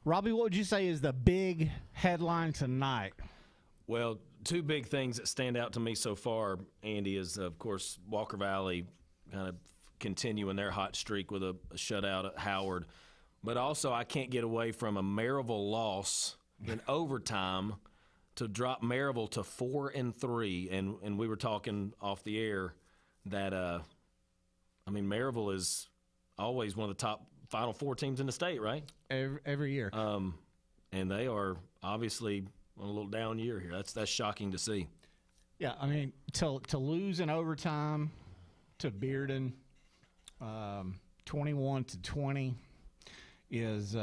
Robbie, what would you say is the big headline tonight? Well, two big things that stand out to me so far, Andy, is, of course, Walker Valley kind of continuing their hot streak with a shutout at Howard. But also I can't get away from a Maryville loss in overtime to drop Maryville to 4-3. And we were talking off the air that, Maryville is always one of the top Final Four teams in the state, right? Every year. And they are obviously on a little down year here. That's shocking to see. Yeah, I mean, to lose in overtime to Bearden, 21-20 is,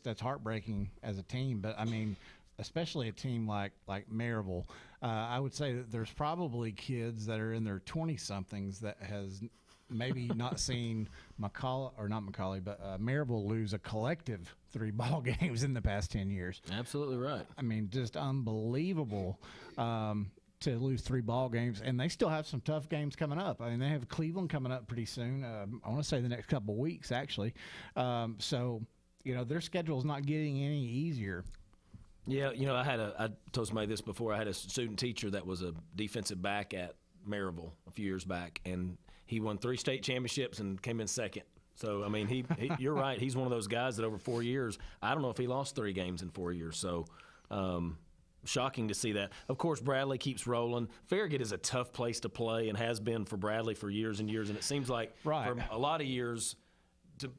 that's heartbreaking as a team. But I mean, especially a team like Maryville, I would say that there's probably kids that are in their 20-somethings that has maybe not seen Maryville lose a collective 3 ball games in the past 10 years. Absolutely right. I mean, just unbelievable to lose 3 ball games, and they still have some tough games coming up. I mean, they have Cleveland coming up pretty soon. I want to say the next couple of weeks, actually. So, their schedule is not getting any easier. Yeah, I told somebody this before. I had a student teacher that was a defensive back at Maryville a few years back, and he won 3 state championships and came in second. So, I mean, he you're right. He's one of those guys that over 4 years, I don't know if he lost 3 games in 4 years. So, shocking to see that. Of course, Bradley keeps rolling. Farragut is a tough place to play and has been for Bradley for years and years. And it seems like for a lot of years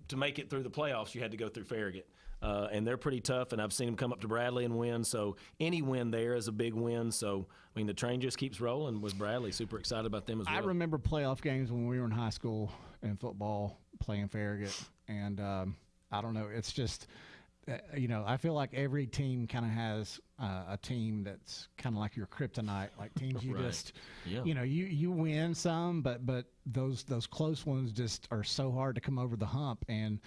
to make it through the playoffs, you had to go through Farragut. And they're pretty tough, and I've seen them come up to Bradley and win. So any win there is a big win. So, I mean, the train just keeps rolling with Bradley. Super excited about them as well. I remember playoff games when we were in high school in football playing Farragut. And I don't know. It's just, I feel like every team kind of has a team that's kind of like your kryptonite, like teams you just, you win some, but those close ones just are so hard to come over the hump. And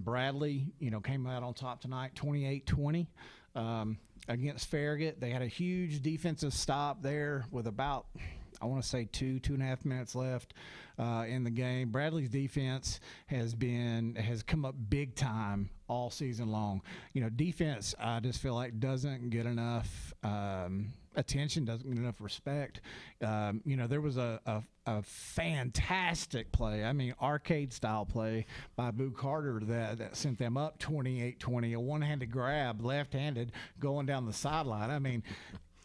Bradley, came out on top tonight, 28-20 against Farragut. They had a huge defensive stop there with about, I want to say 2.5 minutes left in the game. Bradley's defense has come up big time all season long. Defense, I just feel like doesn't get enough attention, doesn't get enough respect. There was a fantastic play, arcade style play by Boo Carter that sent them up 28-20, a one-handed grab, left-handed, going down the sideline. I mean,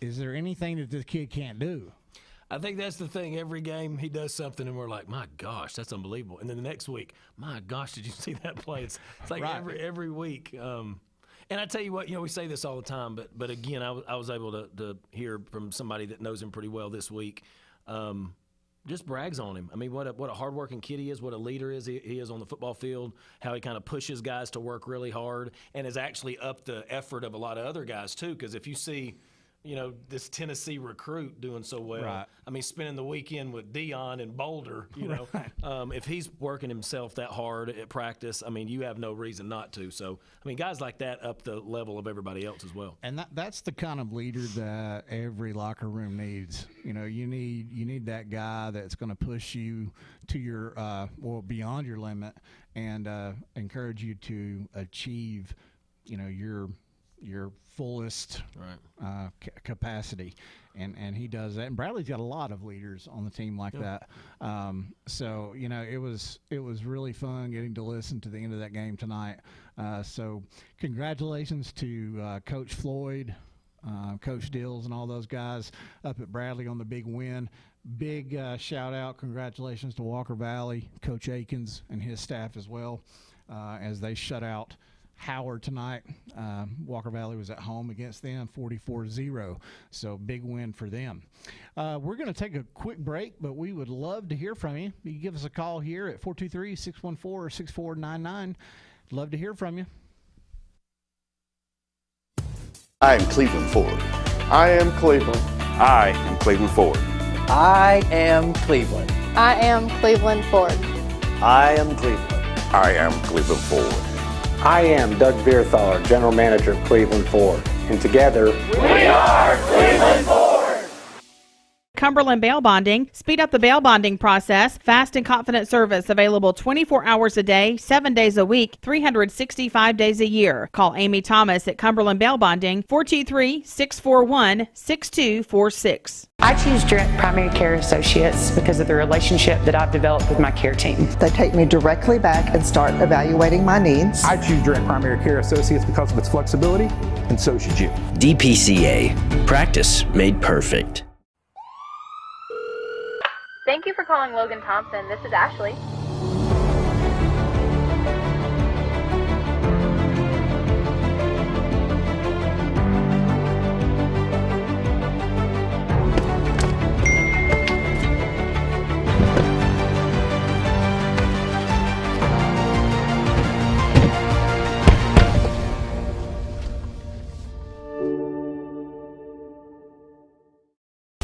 is there anything that this kid can't do? I think that's the thing. Every game he does something, and we're like, my gosh, that's unbelievable. And then the next week, my gosh, did you see that play? It's like every week. And I tell you what, we say this all the time, but again, I was able to hear from somebody that knows him pretty well this week. Just brags on him. I mean, what a hardworking kid he is, what a leader he is on the football field, how he kind of pushes guys to work really hard and has actually upped the effort of a lot of other guys too, because if you see – this Tennessee recruit doing so well. Right. I mean, spending the weekend with Dion in Boulder, if he's working himself that hard at practice, I mean, you have no reason not to. So, I mean, guys like that up the level of everybody else as well. And that's the kind of leader that every locker room needs. You need that guy that's going to push you to your beyond your limit and encourage you to achieve, your fullest capacity, and he does that. And Bradley's got a lot of leaders on the team like that. So it was really fun getting to listen to the end of that game tonight. So congratulations to Coach Floyd, Coach Dills, and all those guys up at Bradley on the big win. Big shout out, congratulations to Walker Valley, Coach Akins and his staff as well, as they shut out Howard tonight. Walker Valley was at home against them, 44-0. So big win for them. We're going to take a quick break, but we would love to hear from you. You can give us a call here at 423-614-6499. Love to hear from you. I am Cleveland Ford. I am Cleveland. I am Cleveland Ford. I am Cleveland. I am Cleveland Ford. I am Cleveland. I am Cleveland Ford. I am Doug Beerthal, General Manager of Cleveland Ford, and together we are Cleveland Ford. Cumberland Bail Bonding. Speed up the bail bonding process. Fast and confident service available 24 hours a day, 7 days a week, 365 days a year. Call Amy Thomas at Cumberland Bail Bonding, 423-641-6246. I choose Direct Primary Care Associates because of the relationship that I've developed with my care team. They take me directly back and start evaluating my needs. I choose Direct Primary Care Associates because of its flexibility, and so should you. DPCA. Practice made perfect. Thank you for calling Logan Thompson. This is Ashley.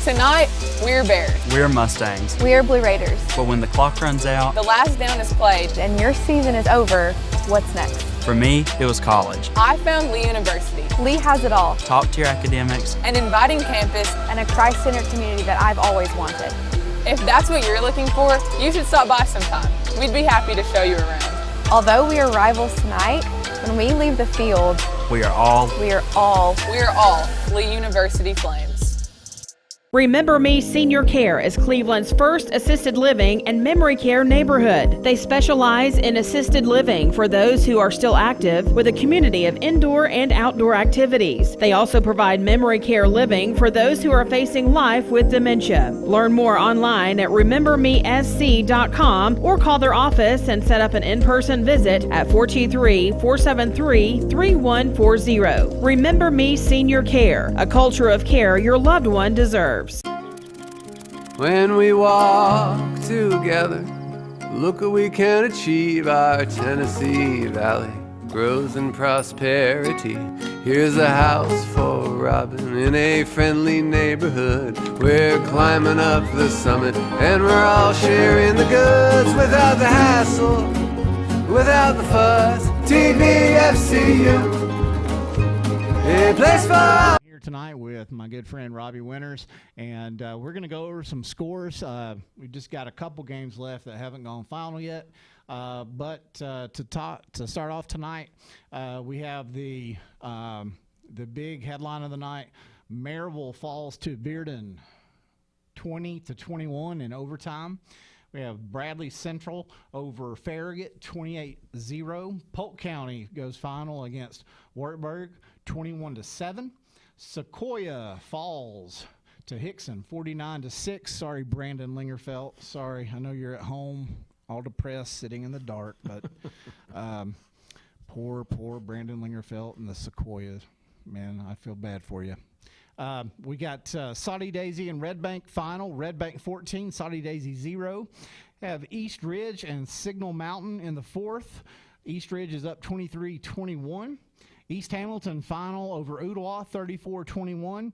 Tonight, we're Bears. We're Mustangs. We are Blue Raiders. But when the clock runs out, the last down is played, and your season is over, what's next? For me, it was college. I found Lee University. Lee has it all. Top-tier academics. An inviting campus. And a Christ-centered community that I've always wanted. If that's what you're looking for, you should stop by sometime. We'd be happy to show you around. Although we are rivals tonight, when we leave the field, we are all Lee University Flames. Remember Me Senior Care is Cleveland's first assisted living and memory care neighborhood. They specialize in assisted living for those who are still active with a community of indoor and outdoor activities. They also provide memory care living for those who are facing life with dementia. Learn more online at remembermesc.com or call their office and set up an in-person visit at 423-473-3140. Remember Me Senior Care, a culture of care your loved one deserves. When we walk together, look what we can achieve. Our Tennessee Valley grows in prosperity. Here's a house for Robin in a friendly neighborhood. We're climbing up the summit and we're all sharing the goods without the hassle, without the fuss. TVFCU, a place for tonight with my good friend Robbie Winters, and we're going to go over some scores. We just got a couple games left that haven't gone final yet, but to start off tonight, we have the big headline of the night. Maryville falls to Bearden 20-21 in overtime. We have Bradley Central over Farragut 28-0. Polk County goes final against Wartburg 21-7. Sequoia falls to Hickson 49-6. Sorry, Brandon Lingerfelt. Sorry, I know you're at home all depressed sitting in the dark, but poor Brandon Lingerfelt and the Sequoias. Man, I feel bad for you. We got Soddy Daisy and Red Bank final. Red Bank 14, Soddy Daisy 0. Have East Ridge and Signal Mountain in the fourth. East Ridge is up 23-21. East Hamilton final over Ooltewah 34-21.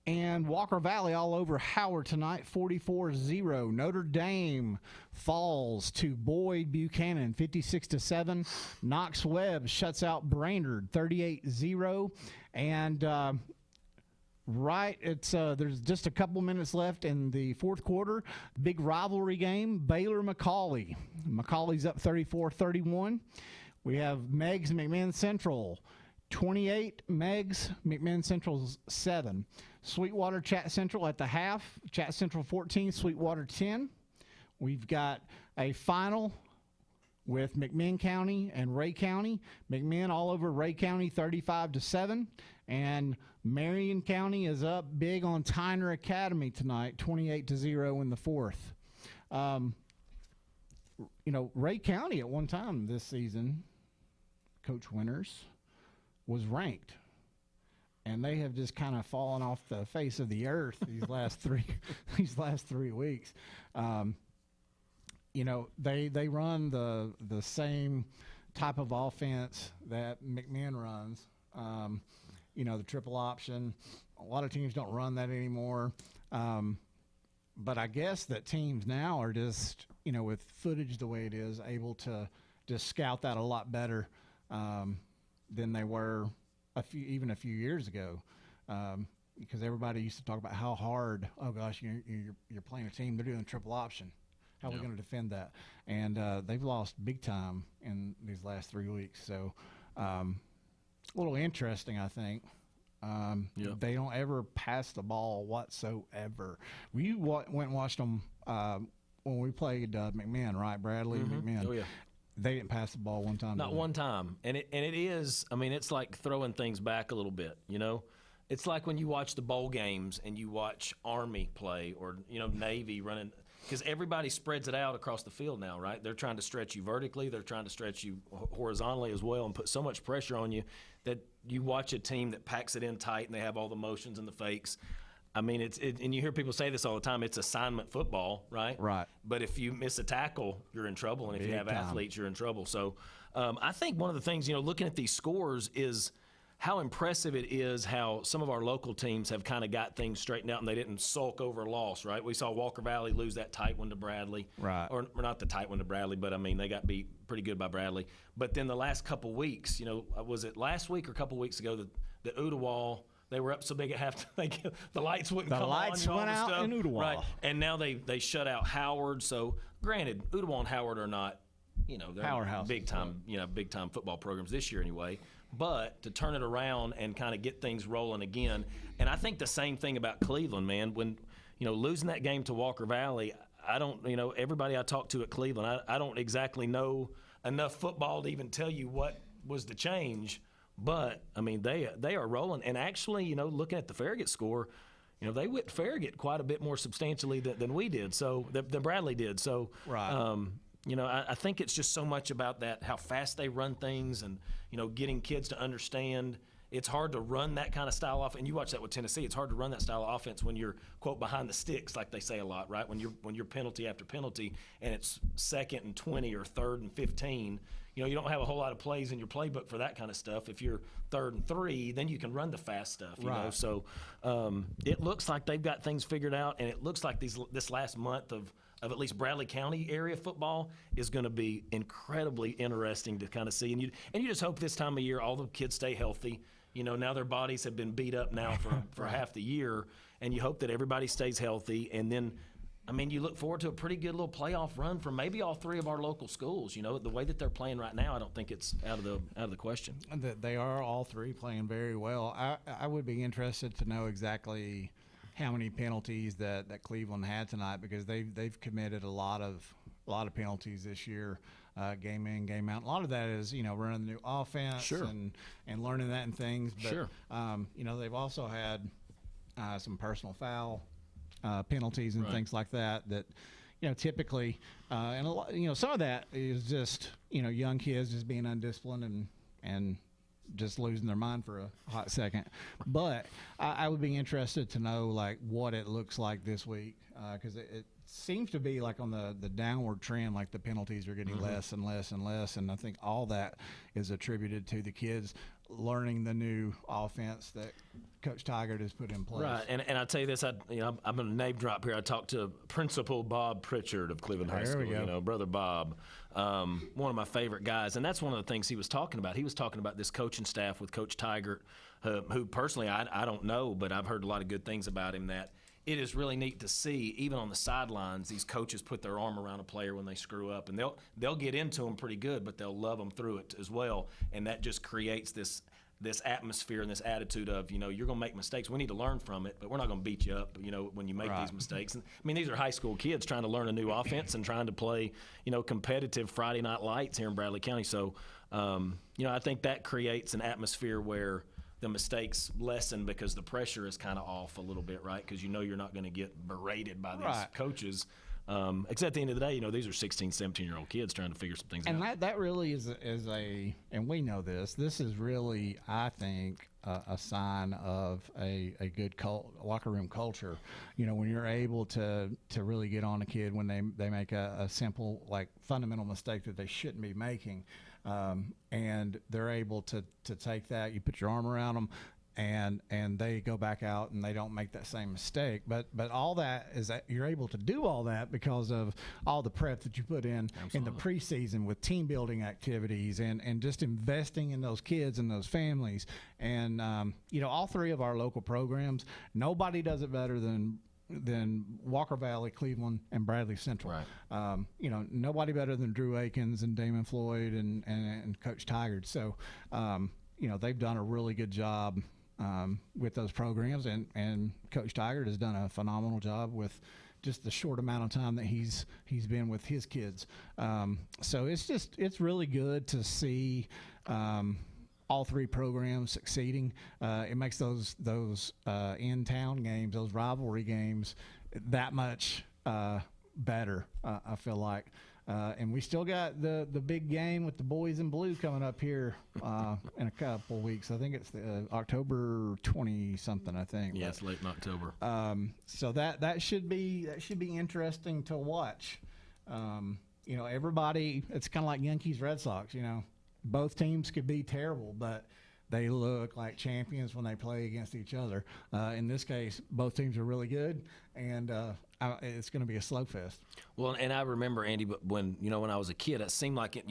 And Walker Valley all over Howard tonight 44-0. Notre Dame falls to Boyd Buchanan 56-7. Knox Webb shuts out Brainerd 38-0. And there's just a couple minutes left in the fourth quarter. Big rivalry game, Baylor-McCallie. McCallie's up 34-31. We have Meigs McMinn Central 28, Meigs, McMinn Central's 7. Sweetwater Chat Central at the half. Chat Central 14, Sweetwater 10. We've got a final with McMinn County and Ray County. McMinn all over Ray County 35-7. And Marion County is up big on Tyner Academy tonight 28-0 in the fourth. Ray County at one time this season, Coach Winters, was ranked, and they have just kind of fallen off the face of the earth these last 3 weeks. They run the same type of offense that McMinn runs. The triple option. A lot of teams don't run that anymore. But I guess that teams now are just, with footage the way it is, able to just scout that a lot better than they were a few years ago. because everybody used to talk about how hard. Oh gosh, you're playing a team. They're doing triple option. How are we going to defend that? And they've lost big time in these last 3 weeks. So a little interesting, I think. They don't ever pass the ball whatsoever. We went and watched them when we played McMinn, right? Bradley McMinn. Oh yeah. They didn't pass the ball one time. Not one time. And it is. I mean, it's like throwing things back a little bit. It's like when you watch the bowl games and you watch Army play or Navy running. Because everybody spreads it out across the field now, right? They're trying to stretch you vertically. They're trying to stretch you horizontally as well and put so much pressure on you that you watch a team that packs it in tight and they have all the motions and the fakes. I mean, and you hear people say this all the time, it's assignment football, right? Right. But if you miss a tackle, you're in trouble. And if you have athletes, you're in trouble. So I think one of the things, looking at these scores is – how impressive it is how some of our local teams have kind of got things straightened out and they didn't sulk over a loss, right? We saw Walker Valley lose that tight one to Bradley. Right. Or not the tight one to Bradley, but, I mean, they got beat pretty good by Bradley. But then the last couple weeks, was it last week or a couple weeks ago, the Udawal, they were up so big at halftime, the lights wouldn't come on. The lights went out in Udawal. Right. And now they shut out Howard. So, granted, Udawal and Howard are not, they're powerhouse, big time football programs this year anyway. But to turn it around and kind of get things rolling again, and I think the same thing about Cleveland, man. When losing that game to Walker Valley, I don't, everybody I talked to at Cleveland, I don't exactly know enough football to even tell you what was the change. But I mean, they are rolling, and actually, looking at the Farragut score, they whipped Farragut quite a bit more substantially than we did. So than Bradley did. So right. I think it's just so much about that, how fast they run things and, getting kids to understand it's hard to run that kind of style off. And you watch that with Tennessee. It's hard to run that style of offense when you're, quote, behind the sticks, like they say a lot, right? When you're penalty after penalty and it's 2nd and 20 or 3rd and 15. You don't have a whole lot of plays in your playbook for that kind of stuff. If you're 3rd and 3, then you can run the fast stuff, you know. So it looks like they've got things figured out, and it looks like this last month of at least Bradley County area football is going to be incredibly interesting to kind of see. And you just hope this time of year all the kids stay healthy. Now their bodies have been beat up now for half the year, and you hope that everybody stays healthy. And then, I mean, you look forward to a pretty good little playoff run from maybe all 3 of our local schools. The way that they're playing right now, I don't think it's out of the question. They are all 3 playing very well. I would be interested to know exactly how many penalties that Cleveland had tonight, because they've committed a lot of penalties this year, game in, game out. A lot of that is running the new offense, sure, and learning that and things. But, sure. They've also had some personal foul penalties and right. things like that typically and a lot, some of that is just young kids just being undisciplined and just losing their mind for a hot second. But I would be interested to know like what it looks like this week, because it seems to be like on the downward trend, like the penalties are getting less and less and less, and I think all that is attributed to the kids learning the new offense that Coach Tigert has put in place. Right, and I tell you this, I'm going to name drop here. I talked to Principal Bob Pritchard of Cleveland High School. Brother Bob, one of my favorite guys, and that's one of the things he was talking about. He was talking about this coaching staff with Coach Tigert, who personally I don't know, but I've heard a lot of good things about him. That it is really neat to see, even on the sidelines, these coaches put their arm around a player when they screw up, and they'll get into them pretty good, but they'll love them through it as well, and that just creates this atmosphere and this attitude of, you're going to make mistakes. We need to learn from it, but we're not going to beat you up, when you make right. these mistakes. And, I mean, these are high school kids trying to learn a new offense and trying to play, competitive Friday Night Lights here in Bradley County. So, I think that creates an atmosphere where the mistakes lessen because the pressure is kind of off a little bit, right? Because you're not going to get berated by these right. coaches. Except at the end of the day, these are 16, 17-year-old kids trying to figure some things out. And that really is and we know this is really, I think, a sign of a good locker room culture. When you're able to really get on a kid when they make a simple, like, fundamental mistake that they shouldn't be making, and they're able to take that, you put your arm around them, and they go back out and they don't make that same mistake. But all that is that you're able to do all that because of all the prep that you put in the preseason with team building activities and just investing in those kids and those families. And all three of our local programs, nobody does it better than Walker Valley, Cleveland, and Bradley Central. Right. Nobody better than Drew Akins and Damon Floyd and Coach Tigard. So, they've done a really good job with those programs, and Coach Tigard has done a phenomenal job with just the short amount of time that he's been with his kids. So it's really good to see all three programs succeeding. It makes those in-town games, those rivalry games, that much better, I feel like. And we still got the big game with the boys in blue coming up here in a couple weeks. I think it's October 20-something, I think. Yeah, it's late in October. So that should be interesting to watch. Everybody, it's kind of like Yankees, Red Sox, Both teams could be terrible, but they look like champions when they play against each other. In this case, both teams are really good, and it's going to be a slugfest. Well, and I remember, Andy, when I was a kid, it seemed like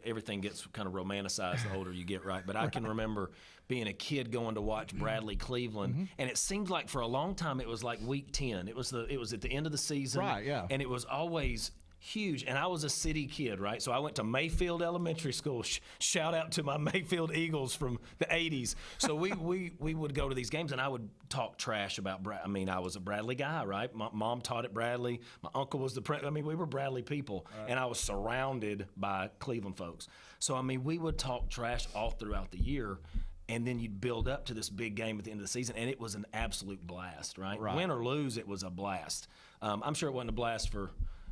everything gets kind of romanticized the older you get, right? But I can remember being a kid going to watch Bradley Cleveland, and it seemed like for a long time it was like week 10. It was at the end of the season, right? Yeah, and it was always huge. And I was a city kid, right? So I went to Mayfield Elementary School. Shout out to my Mayfield Eagles from the 80s. So we would go to these games, and I would talk trash about I was a Bradley guy, right? My mom taught at Bradley. My uncle was we were Bradley people, right. And I was surrounded by Cleveland folks. So, we would talk trash all throughout the year, and then you'd build up to this big game at the end of the season, and it was an absolute blast, right? Win or lose, it was a blast. I'm sure it wasn't a blast for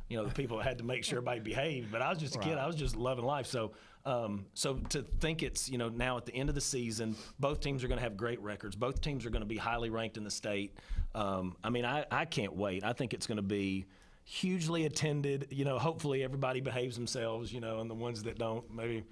the people had to make sure everybody behaved, but I was just a kid. I was just loving life. So to think it's, now at the end of the season, both teams are going to have great records. Both teams are going to be highly ranked in the state. I can't wait. I think it's going to be hugely attended. Hopefully everybody behaves themselves, and the ones that don't, maybe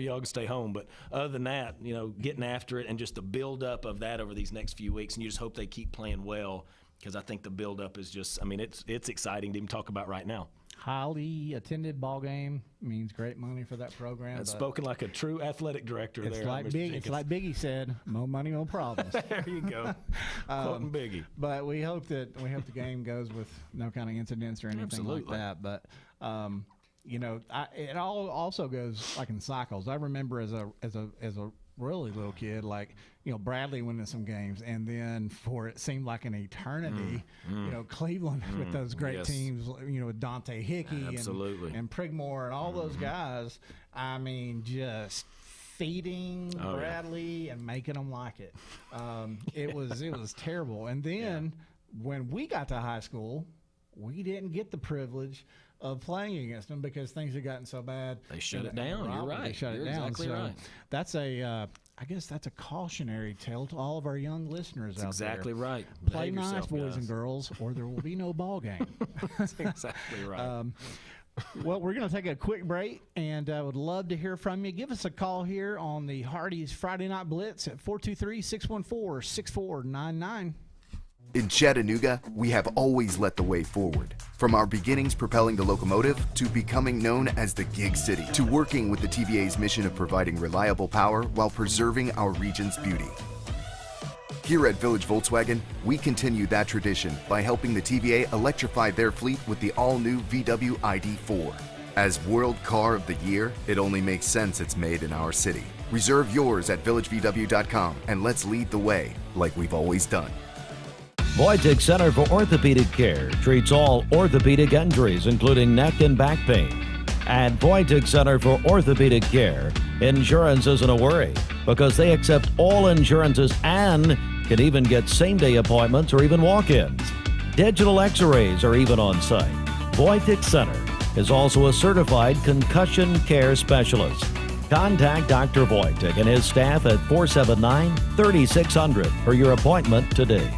y'all can stay home. But other than that, getting after it and just the build-up of that over these next few weeks, and you just hope they keep playing well. Because I think the build-up is just, it's exciting to even talk about right now. Highly attended ball game means great money for that program. That's spoken like a true athletic director there. It's like Biggie said, more money, more problems. There you go. Quoting Biggie. But we hope the game goes with no kind of incidents or anything like that. But it all also goes like in cycles. I remember as a really little kid, Bradley winning some games, and then for it seemed like an eternity, Cleveland with those great teams, with Dante Hickey and Prigmore and all those guys. Just feeding Bradley and making them like it. It was terrible. And then when we got to high school, we didn't get the privilege of playing against them because things had gotten so bad. They shut it down. You're right. They shut it down. Exactly right. That's I guess that's a cautionary tale to all of our young listeners out there. Exactly right. Play nice, boys and girls, or there will be no ball game. That's exactly right. Well, we're going to take a quick break, and I would love to hear from you. Give us a call here on the Hardee's Friday Night Blitz at 423-614-6499. In Chattanooga, we have always led the way forward. From our beginnings propelling the locomotive, to becoming known as the Gig City, to working with the TVA's mission of providing reliable power while preserving our region's beauty. Here at Village Volkswagen, we continue that tradition by helping the TVA electrify their fleet with the all-new VW ID4. As World Car of the Year, it only makes sense it's made in our city. Reserve yours at villagevw.com and let's lead the way like we've always done. Wojtek Center for Orthopedic Care treats all orthopedic injuries, including neck and back pain. At Wojtek Center for Orthopedic Care, insurance isn't a worry because they accept all insurances and can even get same-day appointments or even walk-ins. Digital x-rays are even on site. Wojtek Center is also a certified concussion care specialist. Contact Dr. Wojtek and his staff at 479-3600 for your appointment today.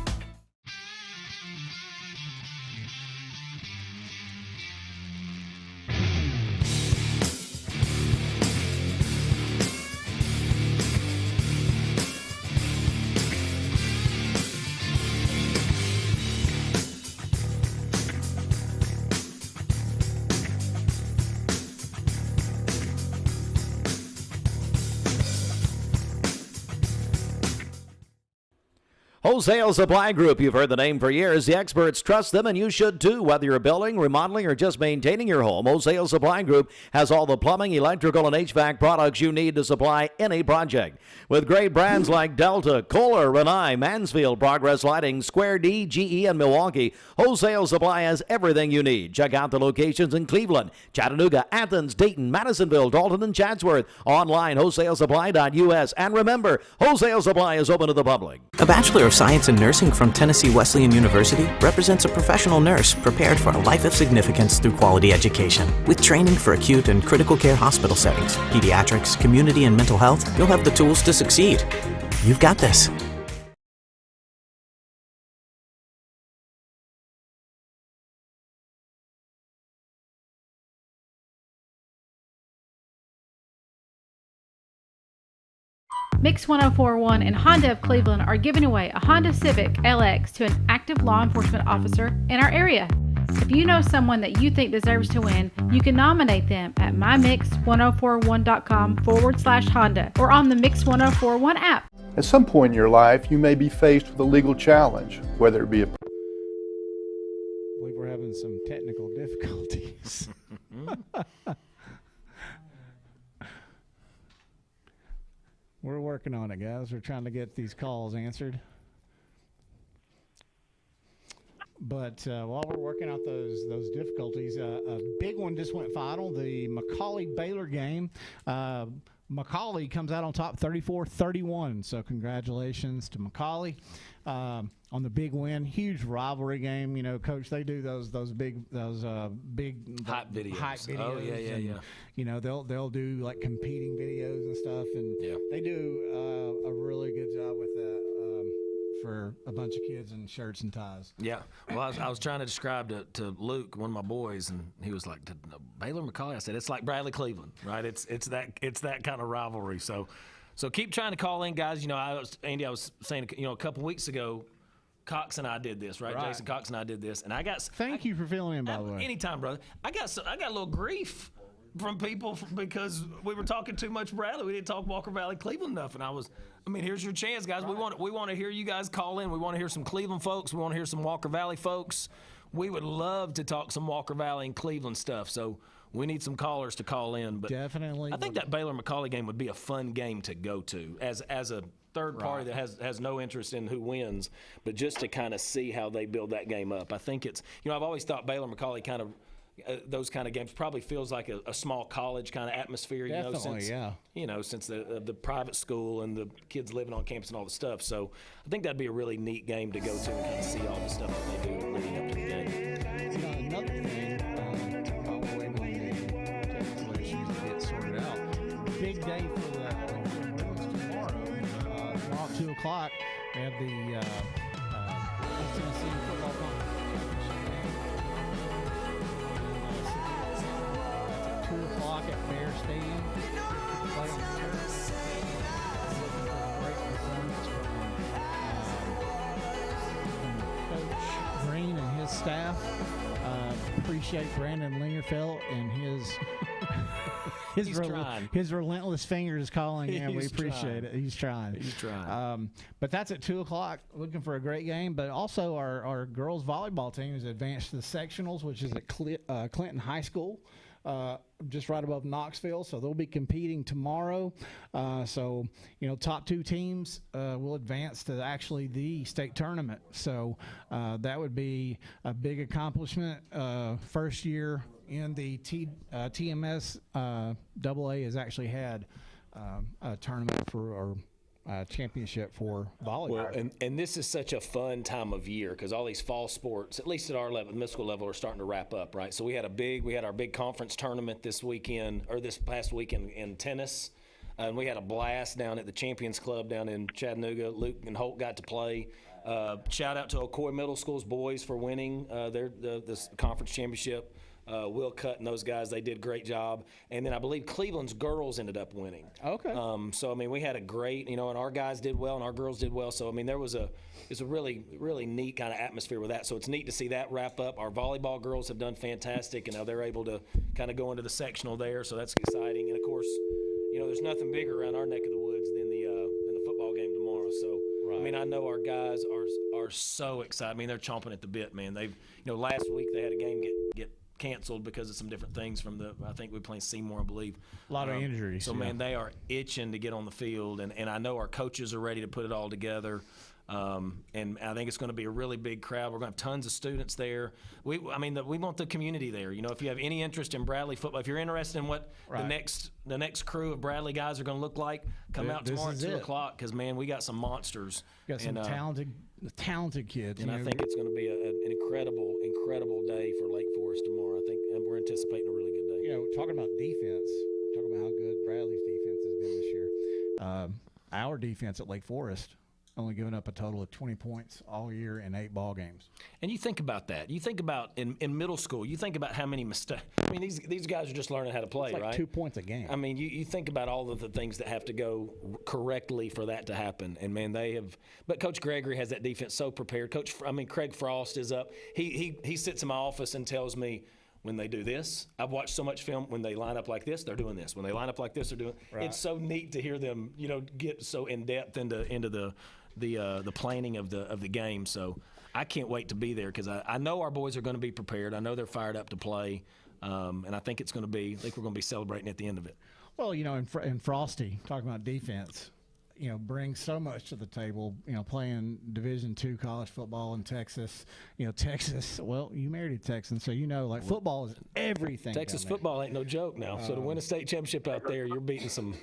Wholesale Supply Group, you've heard the name for years. The experts trust them, and you should too. Whether you're building, remodeling, or just maintaining your home, Wholesale Supply Group has all the plumbing, electrical, and HVAC products you need to supply any project. With great brands like Delta, Kohler, Rinnai, Mansfield, Progress Lighting, Square D, GE, and Milwaukee, Wholesale Supply has everything you need. Check out the locations in Cleveland, Chattanooga, Athens, Dayton, Madisonville, Dalton, and Chatsworth. Online, wholesalesupply.us. And remember, Wholesale Supply is open to the public. A Bachelor of Science in Nursing from Tennessee Wesleyan University represents a professional nurse prepared for a life of significance through quality education. With training for acute and critical care hospital settings, pediatrics, community, and mental health, you'll have the tools to succeed. You've got this. Mix 1041 and Honda of Cleveland are giving away a Honda Civic LX to an active law enforcement officer in our area. If you know someone that you think deserves to win, you can nominate them at mymix1041.com/Honda or on the Mix 1041 app. At some point in your life, you may be faced with a legal challenge, whether it be a... I believe we're having some technical difficulties. We're working on it, guys. We're trying to get these calls answered. But while we're working out those difficulties, a big one just went final, the Macaulay-Baylor game. Macaulay comes out on top 34-31, so congratulations to Macaulay on the big win. Huge rivalry game, you know, Coach. They do those big hype videos. Oh yeah. You know, they'll do like competing videos and stuff, and they do a really good job with that for a bunch of kids in shirts and ties. Yeah. Well, I was trying to describe to Luke, one of my boys, and he was like, Baylor Macaulay. I said, it's like Bradley Cleveland, right? It's that kind of rivalry. So keep trying to call in, guys. You know, Andy, I was saying, you know, a couple weeks ago, Cox and I did this, right? Jason Cox and I did this, and I got. Thank you for filling in, by the way. Anytime, brother. I got a little grief from people because we were talking too much Bradley. We didn't talk Walker Valley, Cleveland enough, and here's your chance, guys. Right. We want to hear you guys call in. We want to hear some Cleveland folks. We want to hear some Walker Valley folks. We would love to talk some Walker Valley and Cleveland stuff. So we need some callers to call in. But definitely, I think that Baylor Macaulay game would be a fun game to go to as a third party that has no interest in who wins, but just to kind of see how they build that game up. I think it's, you know, I've always thought Baylor Macaulay kind of. Those kind of games probably feels like a small college kind of atmosphere, since the private school and the kids living on campus and all the stuff. So I think that'd be a really neat game to go to and kind of see all the stuff that they do leading up to the game. Another thing, while we're waiting on the technical issues to get sorted out, big day for the tomorrow. Tomorrow at 2 o'clock, we have the Tennessee football conference. 2 o'clock at Bear Stadium. Play on the turf. Great performance from Coach Green and his staff. Appreciate Brandon Lingerfeld and his relentless fingers calling in. We appreciate it. He's trying. But that's at 2 o'clock. Looking for a great game. But also our girls volleyball team has advanced to the sectionals, which is at Clinton High School. Just right above Knoxville, so they'll be competing tomorrow. So, you know, top two teams will advance to actually the state tournament. So that would be a big accomplishment. First year in the TMS AA has actually had a tournament or championship for volleyball. Well, and this is such a fun time of year because all these fall sports, at least at our level, middle school level, are starting to wrap up, right? So we had our big conference tournament this past weekend in tennis, and we had a blast down at the Champions Club down in Chattanooga. Luke and Holt got to play. Shout out to Ocoee Middle School's boys for winning this conference championship. Will Cutt and those guys, they did a great job. And then I believe Cleveland's girls ended up winning. Okay. So, I mean, we had a great, and our guys did well and our girls did well. So, I mean, it's a really, really neat kind of atmosphere with that. So it's neat to see that wrap up. Our volleyball girls have done fantastic, and now they're able to kind of go into the sectional there. So that's exciting. And, of course, there's nothing bigger around our neck of the woods than the football game tomorrow. So, right. I mean, I know our guys are so excited. I mean, they're chomping at the bit, man. They've, last week they had a game get canceled because of some different things from I think we played Seymour, I believe. A lot of injuries. So, man, they are itching to get on the field, and I know our coaches are ready to put it all together. And I think it's going to be a really big crowd. We're going to have tons of students there. We want the community there. If you have any interest in Bradley football, if you're interested in what the next crew of Bradley guys are going to look like, come out tomorrow at 2:00 because, man, we got some monsters. Got some talented kids. And I think it's going to be an incredible day for Lake Forest tomorrow. I think we're anticipating a really good day. Talking about defense, talking about how good Bradley's defense has been this year. Our defense at Lake Forest only giving up a total of 20 points all year in 8 ball games. And you think about that. You think about in middle school, you think about how many mistakes. I mean, these guys are just learning how to play, it's like right? 2 points a game. I mean, you think about all of the things that have to go correctly for that to happen. And, man, they have – but Coach Gregory has that defense so prepared. Craig Frost is up. He sits in my office and tells me, when they do this, I've watched so much film. When they line up like this, they're doing this. When they line up like this, they're doing. Right. It's so neat to hear them, get so in depth into the planning of the game. So I can't wait to be there because I know our boys are going to be prepared. I know they're fired up to play, and I think we're going to be celebrating at the end of it. Well, in Frosty, talking about defense, brings so much to the table, playing Division II college football in Texas. Texas, well, you married a Texan, so football is everything. Texas football ain't no joke now. So to win a state championship out there, you're beating some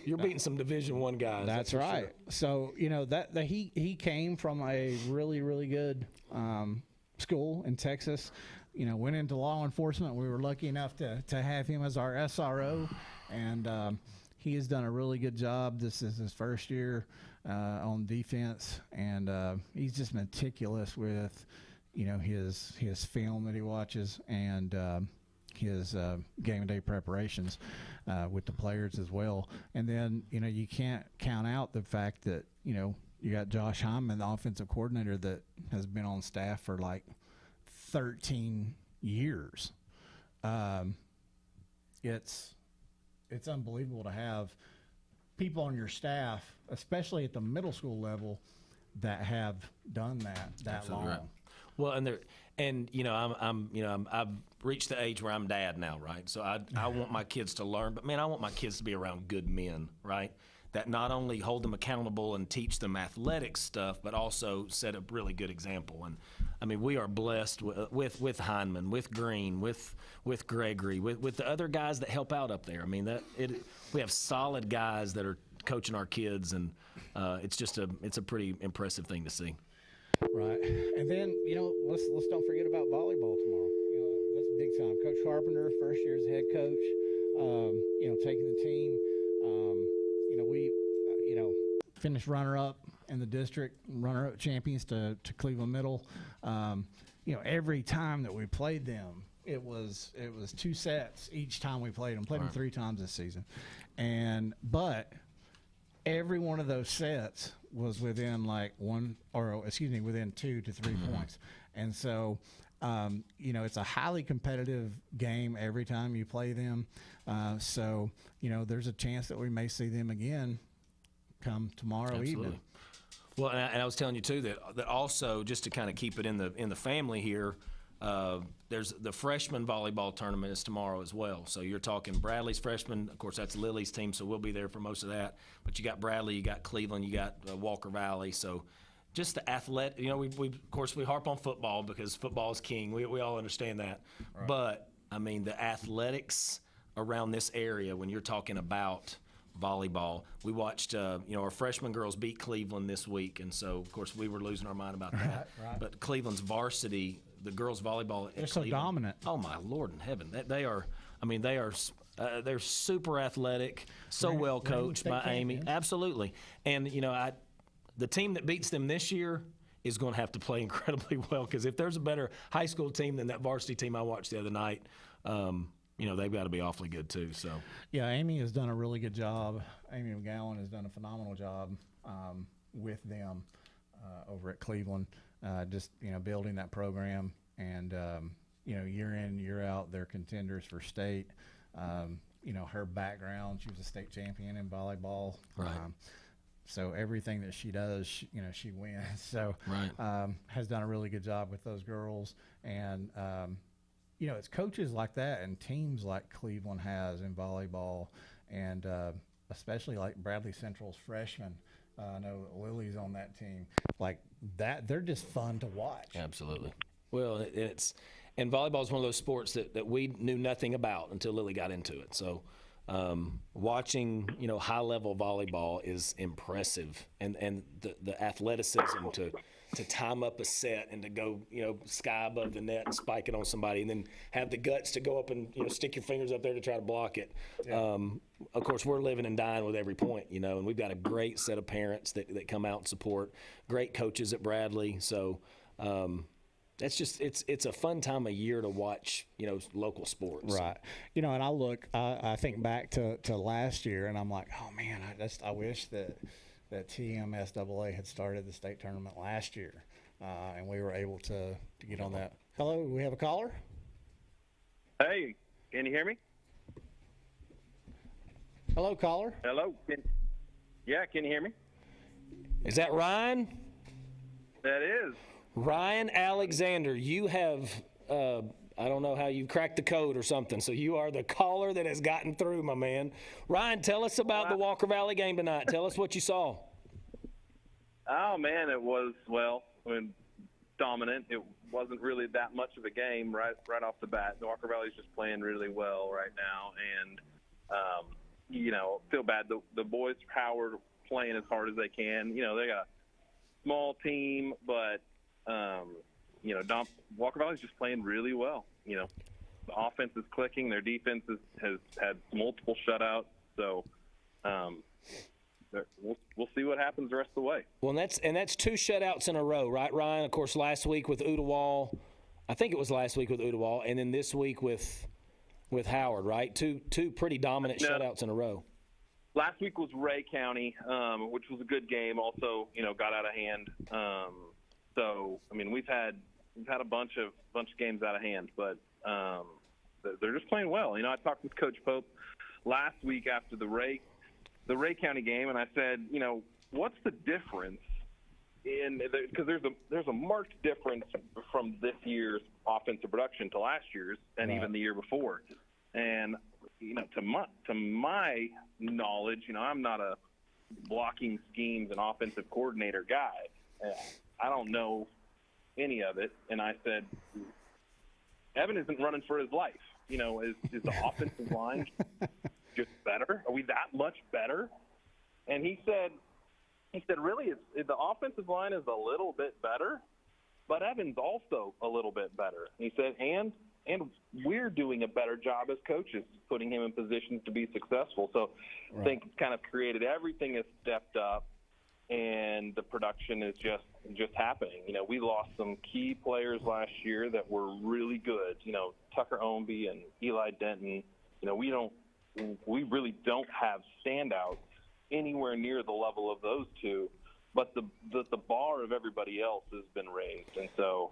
Division I guys. That's right. Sure. So, that he came from a really, really good school in Texas. Went into law enforcement. We were lucky enough to have him as our SRO, and he has done a really good job. This is his first year on defense, and he's just meticulous with, his film that he watches and his game day preparations with the players as well. And then, you can't count out the fact that, you got Josh Hyman, the offensive coordinator that has been on staff for like 13 years. It's unbelievable to have people on your staff, especially at the middle school level, that have done that Absolutely long. Right. Well, I've reached the age where I'm dad now, right? So I want my kids to learn, but man, I want my kids to be around good men, right? That not only hold them accountable and teach them athletic stuff, but also set a really good example. And I mean, we are blessed with Heineman, with Green, with Gregory, with the other guys that help out up there. I mean, we have solid guys that are coaching our kids, and it's a pretty impressive thing to see. Right, and then let's don't forget about volleyball tomorrow. That's big time. Coach Carpenter, first year as head coach, taking the team. We finished runner-up in the district, runner-up champions to Cleveland Middle. Every time that we played them, it was 2 sets each time we played them. Played them 3 times this season, but every one of those sets was within within 2 to 3 points, and so. It's a highly competitive game every time you play them. So there's a chance that we may see them again come tomorrow evening. Well, and I was telling you too that also, just to kind of keep it in the family here, there's the freshman volleyball tournament is tomorrow as well. So you're talking Bradley's freshman. Of course, that's Lily's team, so we'll be there for most of that. But you got Bradley, you got Cleveland, you got Walker Valley. So just the athletic, we harp on football because football is king. We all understand that. Right. But, I mean, the athletics around this area, when you're talking about volleyball, we watched, our freshman girls beat Cleveland this week. And so, of course, we were losing our mind about that. Right. But Cleveland's varsity, the girls volleyball at They're Cleveland, so dominant. Oh, my Lord in heaven. They're super athletic, so well coached by Amy. Absolutely. And, the team that beats them this year is going to have to play incredibly well because if there's a better high school team than that varsity team I watched the other night, they've got to be awfully good too. So yeah, Amy has done a really good job. Amy McGowan has done a phenomenal job with them over at Cleveland, building that program and year in, year out, they're contenders for state. Her background, she was a state champion in volleyball. Right. So everything that she does, she wins. So right. Has done a really good job with those girls. And, it's coaches like that and teams like Cleveland has in volleyball, and especially like Bradley Central's freshmen. I know Lily's on that team. Like that, they're just fun to watch. Absolutely. Well, and volleyball is one of those sports that we knew nothing about until Lily got into it. So watching, high-level volleyball is impressive. And the athleticism to time up a set and to go, sky above the net and spike it on somebody, and then have the guts to go up and, stick your fingers up there to try to block it. Yeah. Of course, we're living and dying with every point, and we've got a great set of parents that come out and support, great coaches at Bradley. So that's just it's a fun time of year to watch, local sports. Right. And I think back to last year, and I'm like, oh man, I wish that TMSAA had started the state tournament last year, and we were able to get on that. Hello, we have a caller. Hey, can you hear me? Hello, caller. Hello. Can you hear me? Is that Ryan? That is. Ryan Alexander, you have, I don't know how you cracked the code or something, so you are the caller that has gotten through, my man. Ryan, tell us about the Walker Valley game tonight. Tell us what you saw. Oh, man, it was, dominant. It wasn't really that much of a game right off the bat. Walker Valley's just playing really well right now, and, feel bad. The boys from Howard playing as hard as they can. They got a small team, but Walker Valley's just playing really well. The offense is clicking. Their defense has had multiple shutouts. So we'll see what happens the rest of the way. Well, and that's 2 shutouts in a row, right, Ryan? Of course, last week with Udawal. I think it was last week with Udawal, and then this week with Howard, right? Two pretty dominant shutouts in a row. Last week was Ray County, which was a good game. Also, got out of hand. So, we've had a bunch of games out of hand, but they're just playing well. I talked with Coach Pope last week after the Ray County game, and I said, what's the difference because there's a marked difference from this year's offensive production to last year's and even the year before. And to my knowledge, I'm not a blocking schemes and offensive coordinator guy. I don't know any of it. And I said, Evan isn't running for his life. Is the offensive line just better? Are we that much better? And he said, really, the offensive line is a little bit better, but Evan's also a little bit better. And he said, and we're doing a better job as coaches, putting him in positions to be successful. So I think it's kind of created everything has stepped up, and the production is just happening. We lost some key players last year that were really good. Tucker Ownby and Eli Denton. We really don't have standouts anywhere near the level of those two, but the bar of everybody else has been raised, and so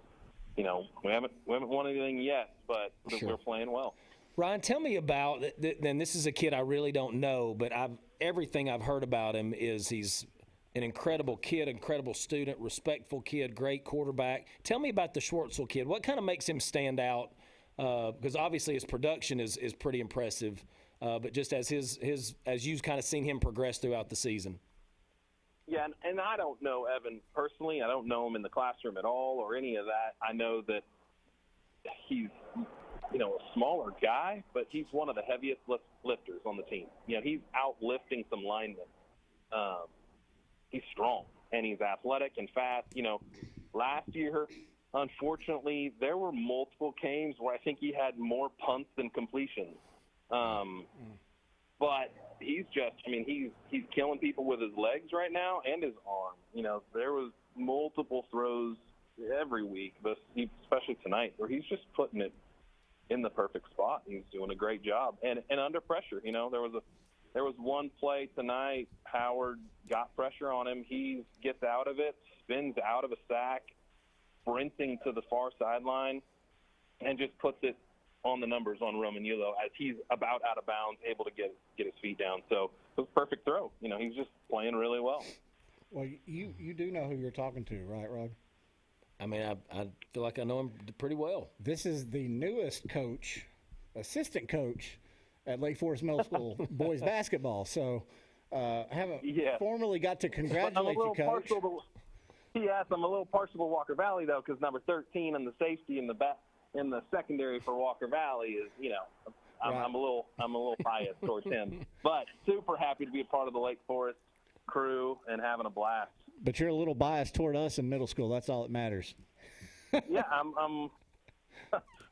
we haven't won anything yet, but we're playing well. Ryan, tell me about and this is a kid I really don't know, but everything I've heard about him is he's an incredible kid, incredible student, respectful kid, great quarterback. Tell me about the Schwartzel kid. What kind of makes him stand out? Because obviously his production is pretty impressive, but just as as you've kind of seen him progress throughout the season. Yeah, and I don't know Evan personally. I don't know him in the classroom at all or any of that. I know that he's, a smaller guy, but he's one of the heaviest lifters on the team. He's outlifting some linemen. He's strong, and he's athletic and fast. Last year, unfortunately, there were multiple games where I think he had more punts than completions. But he's just, he's killing people with his legs right now and his arm. There was multiple throws every week, but especially tonight, where he's just putting it in the perfect spot. He's doing a great job. And under pressure, there was one play tonight, Howard got pressure on him. He gets out of it, spins out of a sack, sprinting to the far sideline, and just puts it on the numbers on Roman Yulo as he's about out of bounds, able to get his feet down. So was a perfect throw. He's just playing really well. Well, you do know who you're talking to, right, Rob? I mean, I feel like I know him pretty well. This is the newest coach, assistant coach at Lake Forest Middle School boys basketball. So I haven't formally got to congratulate you, Coach. I'm a little partial to Walker Valley, though, because number 13 and the safety in the secondary for Walker Valley is, I'm a little biased towards him. But super happy to be a part of the Lake Forest crew and having a blast. But you're a little biased toward us in middle school. That's all that matters. Yeah, I'm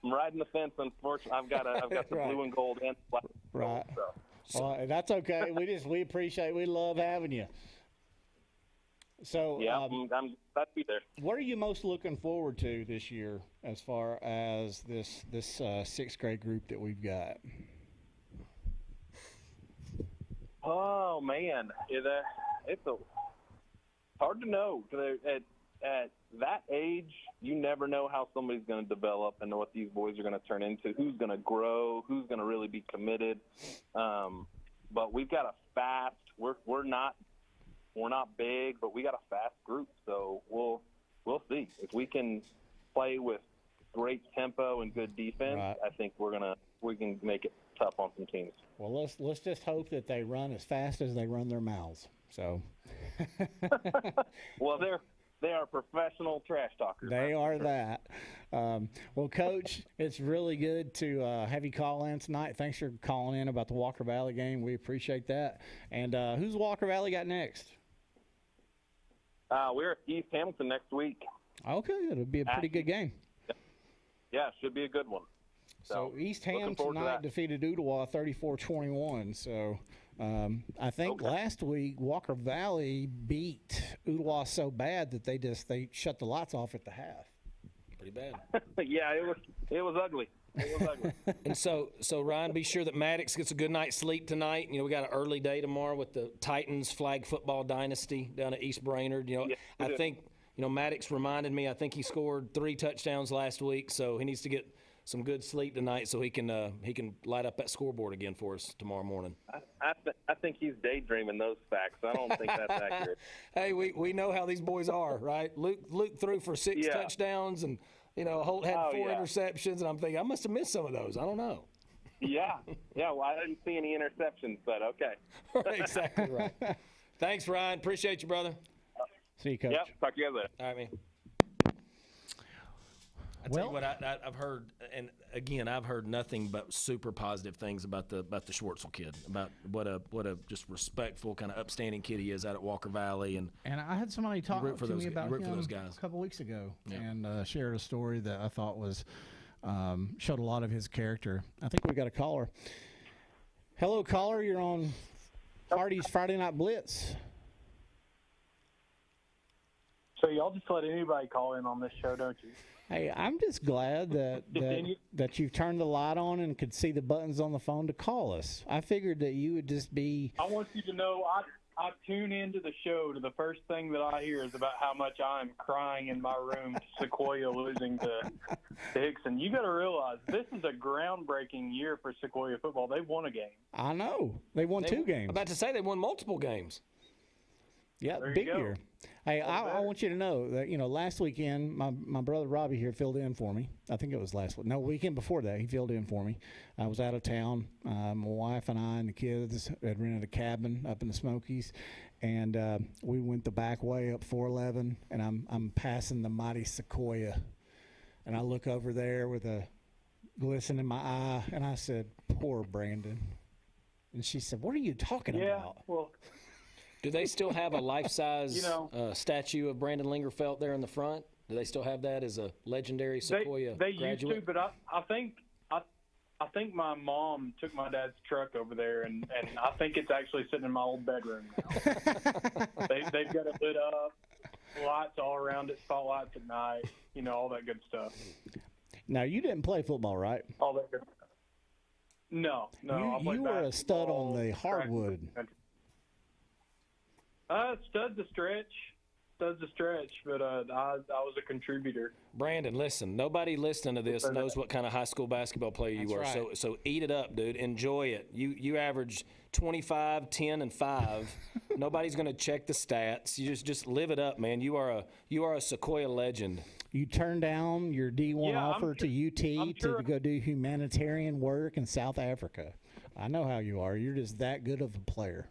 riding the fence. Unfortunately, I've got the blue and gold and black. Right. Gold, so. That's okay. We appreciate. We love having you. So yeah, I'm glad to be there. What are you most looking forward to this year, as far as this sixth grade group that we've got? Oh man, it's hard to know. At that age, you never know how somebody's going to develop and what these boys are going to turn into, who's going to grow, who's going to really be committed. But we've got a fast. We're not big, but we got a fast group. So we'll see if we can play with great tempo and good defense. Right. I think we can make it tough on some teams. Well, let's just hope that they run as fast as they run their mouths. So. Well, they are professional trash talkers. They are that. Well, Coach, it's really good to have you call in tonight. Thanks for calling in about the Walker Valley game. We appreciate that. And who's Walker Valley got next? We're at East Hamilton next week. Okay, it'll be a pretty good game. Yeah, it should be a good one. So East Ham tonight defeated Ooltewah 34-21. So I think last week Walker Valley beat Ooltewah so bad that they shut the lights off at the half. Pretty bad. Yeah, it was ugly. It was ugly. And so Ryan, be sure that Maddox gets a good night's sleep tonight. We got an early day tomorrow with the Titans flag football dynasty down at East Brainerd. I think Maddox reminded me. I think he scored 3 touchdowns last week, so he needs to get some good sleep tonight so he can light up that scoreboard again for us tomorrow morning. I think he's daydreaming those facts. I don't think that's accurate. Hey, we know how these boys are, right? Luke threw for 6 touchdowns, and Holt had 4 interceptions, and I'm thinking I must have missed some of those. I don't know. Yeah. Well, I didn't see any interceptions, but okay. Exactly right. Thanks, Ryan. Appreciate you, brother. See you, Coach. Yep. Talk to you guys later. All right, man. I tell you what, I've heard, and again, I've heard nothing but super positive things about the Schwartzel kid, about what a just respectful, kind of upstanding kid he is out at Walker Valley, and I had somebody talk to me about him those guys a couple weeks ago, and shared a story that I thought was showed a lot of his character. I think we got a caller. Hello, caller. You're on Hardee's Friday Night Blitz. So y'all just let anybody call in on this show, don't you? Hey, I'm just glad that you've turned the light on and could see the buttons on the phone to call us. I figured that you would just be. I want you to know I tune into the show to the first thing that I hear is about how much I'm crying in my room to Sequoia losing to Hickson. You got to realize this is a groundbreaking year for Sequoia football. They won a game. I know. They won 2 games. I'm about to say they won multiple games. Yeah, big year. Hey, I want you to know that, last weekend, my brother Robbie here filled in for me. I think it was weekend before that, he filled in for me. I was out of town. My wife and I and the kids had rented a cabin up in the Smokies, and we went the back way up 411, and I'm passing the mighty Sequoia, and I look over there with a glisten in my eye, and I said, poor Brandon. And she said, what are you talking about? Well, do they still have a life-size statue of Brandon Lingerfelt there in the front? Do they still have that as a legendary Sequoia they graduate? Used to, but I think my mom took my dad's truck over there, and I think it's actually sitting in my old bedroom now. They've got it lit up, lights all around it, spotlights at night, all that good stuff. Now, you didn't play football, right? All that good stuff. No. You were a stud on the hardwood. Stud's a stretch. a stretch, but I was a contributor. Brandon, listen. Nobody listening to this knows what kind of high school basketball player you were. Right. So eat it up, dude. Enjoy it. You average 25, 10, and 5. Nobody's going to check the stats. You just live it up, man. You are a Sequoia legend. You turned down your D1 offer to UT to go do humanitarian work in South Africa. I know how you are. You're just that good of a player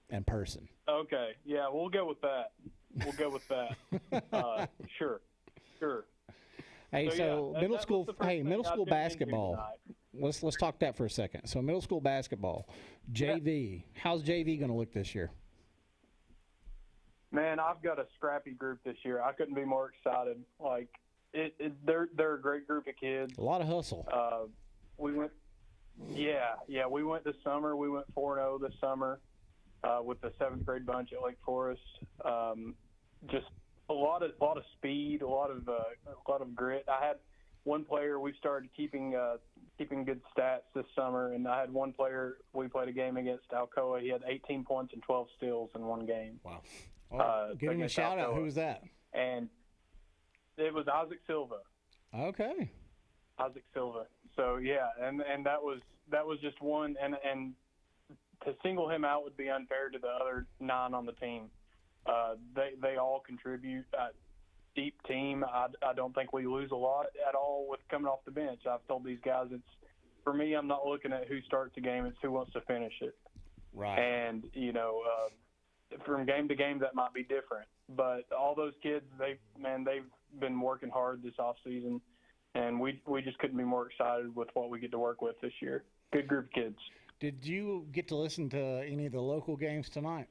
and person. Okay, yeah, we'll go with that. Sure. Hey, so middle school basketball. Let's talk that for a second. So middle school basketball, JV. How's JV going to look this year? Man, I've got a scrappy group this year. I couldn't be more excited. Like, they're a great group of kids. A lot of hustle. We went this summer. We went 4-0 this summer with the 7th grade bunch at Lake Forest. Just a lot of speed, a lot of grit. I had one player. We started keeping good stats this summer, and I had one player. We played a game against Alcoa. He had 18 points and 12 steals in one game. Wow. Give him a shout out. Who was that? And it was Isaac Silva. Okay. Isaac Silva. So yeah, and that was just one, and to single him out would be unfair to the other 9 on the team. They all contribute. Deep team. I don't think we lose a lot at all with coming off the bench. I've told these guys, for me, I'm not looking at who starts the game. It's who wants to finish it. Right. And from game to game, that might be different. But all those kids, they've been working hard this off season, and we just couldn't be more excited with what we get to work with this year. Good group of kids. Did you get to listen to any of the local games tonight?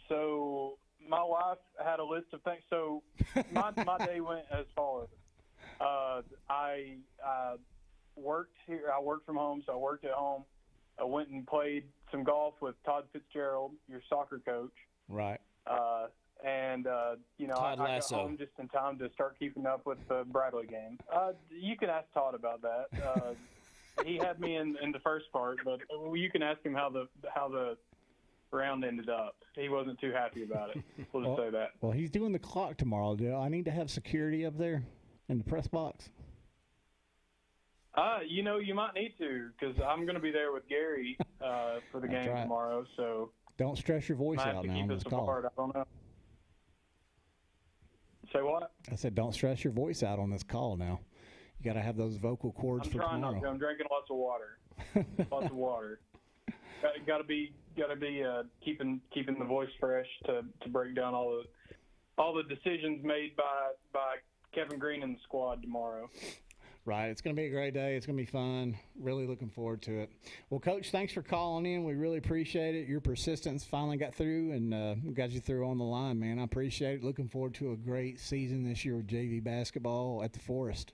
So my wife had a list of things. So my day went as follows. I worked here. I worked from home, so I worked at home. I went and played some golf with Todd Fitzgerald, your soccer coach. Right. I got home just in time to start keeping up with the Bradley game. You can ask Todd about that. He had me in the first part, but you can ask him how the round ended up. He wasn't too happy about it. We'll just say that. Well, he's doing the clock tomorrow. Do I need to have security up there in the press box? You might need to, because I'm going to be there with Gary for the game tomorrow. So don't stress your voice out now on this call. I don't know. Say what? I said don't stress your voice out on this call now. You got to have those vocal cords for tomorrow. Not to. I'm drinking lots of water. Lots of water. Got to be keeping the voice fresh to break down all the decisions made by Kevin Green and the squad tomorrow. Right. It's going to be a great day. It's going to be fun. Really looking forward to it. Well, Coach, thanks for calling in. We really appreciate it. Your persistence finally got through and got you through on the line, man. I appreciate it. Looking forward to a great season this year with JV basketball at the Forest.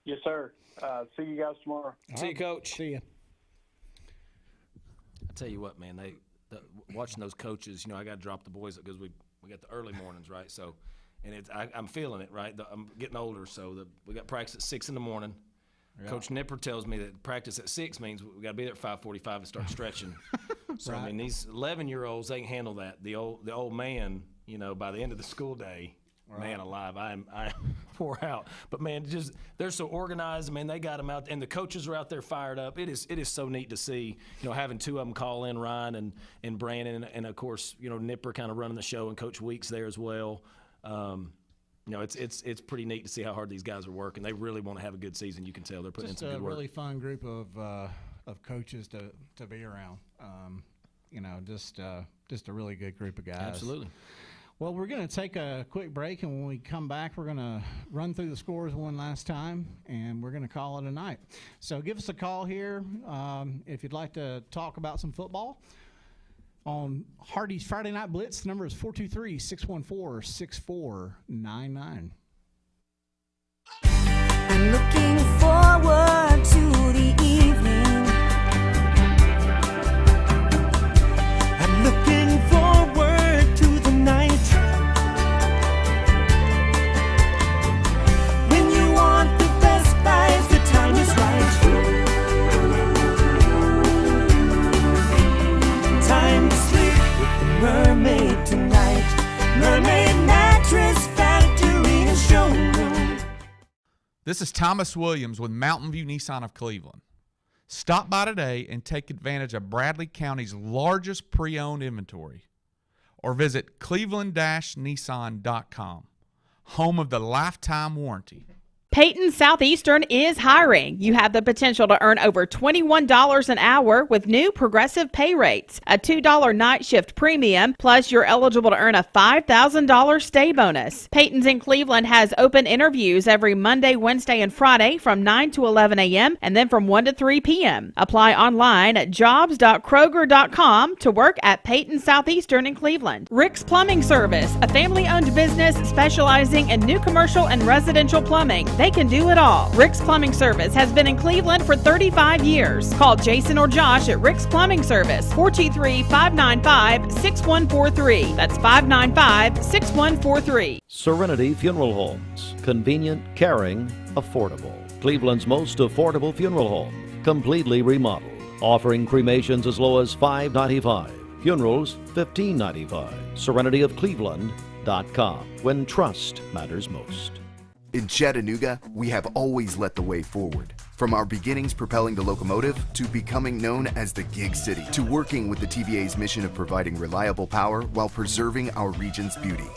Yes, sir. See you guys tomorrow. See you, Coach. See you. I tell you what, man, watching those coaches, I got to drop the boys because we got the early mornings, right? So, and I'm feeling it, right? I'm getting older, so we got practice at 6 in the morning. Yeah. Coach Nipper tells me that practice at 6 means we got to be there at 5:45 and start stretching. So right. I mean, these 11-year-olds, they can handle that. The old man, by the end of the school day. Right. Man alive, I pour out. But man, they're so organized. I mean, they got them out, and the coaches are out there fired up. It is so neat to see. Having 2 of them call in, Ryan and Brandon, and of course, Nipper kind of running the show, and Coach Weeks there as well. It's pretty neat to see how hard these guys are working. They really want to have a good season. You can tell they're putting in some good work. Just a really fun group of coaches to be around. Just a really good group of guys. Absolutely. Well, we're going to take a quick break, and when we come back, we're going to run through the scores one last time, and we're going to call it a night. So give us a call here if you'd like to talk about some football. On Hardee's Friday Night Blitz, the number is 423-614-6499. I'm looking forward to the evening. I'm looking forward to the night. When you want the best buys, the time is right. Time to Mermaid tonight. Mermaid Mattress Factory and Showroom. This is Thomas Williams with Mountain View Nissan of Cleveland. Stop by today and take advantage of Bradley County's largest pre-owned inventory. Or visit cleveland-nissan.com, home of the lifetime warranty. Peyton Southeastern is hiring. You have the potential to earn over $21 an hour with new progressive pay rates, a $2 night shift premium, plus you're eligible to earn a $5,000 stay bonus. Peyton's in Cleveland has open interviews every Monday, Wednesday, and Friday from 9 to 11 a.m. and then from 1 to 3 p.m. Apply online at jobs.kroger.com to work at Peyton Southeastern in Cleveland. Rick's Plumbing Service, a family-owned business specializing in new commercial and residential plumbing. They can do it all. Rick's Plumbing Service has been in Cleveland for 35 years. Call Jason or Josh at Rick's Plumbing Service, 423-595-6143. That's 595-6143. Serenity Funeral Homes. Convenient, caring, affordable. Cleveland's most affordable funeral home. Completely remodeled. Offering cremations as low as $5.95. Funerals, $15.95. SerenityofCleveland.com. When trust matters most. In Chattanooga, we have always led the way forward. From our beginnings propelling the locomotive to becoming known as the Gig City, to working with the TVA's mission of providing reliable power while preserving our region's beauty.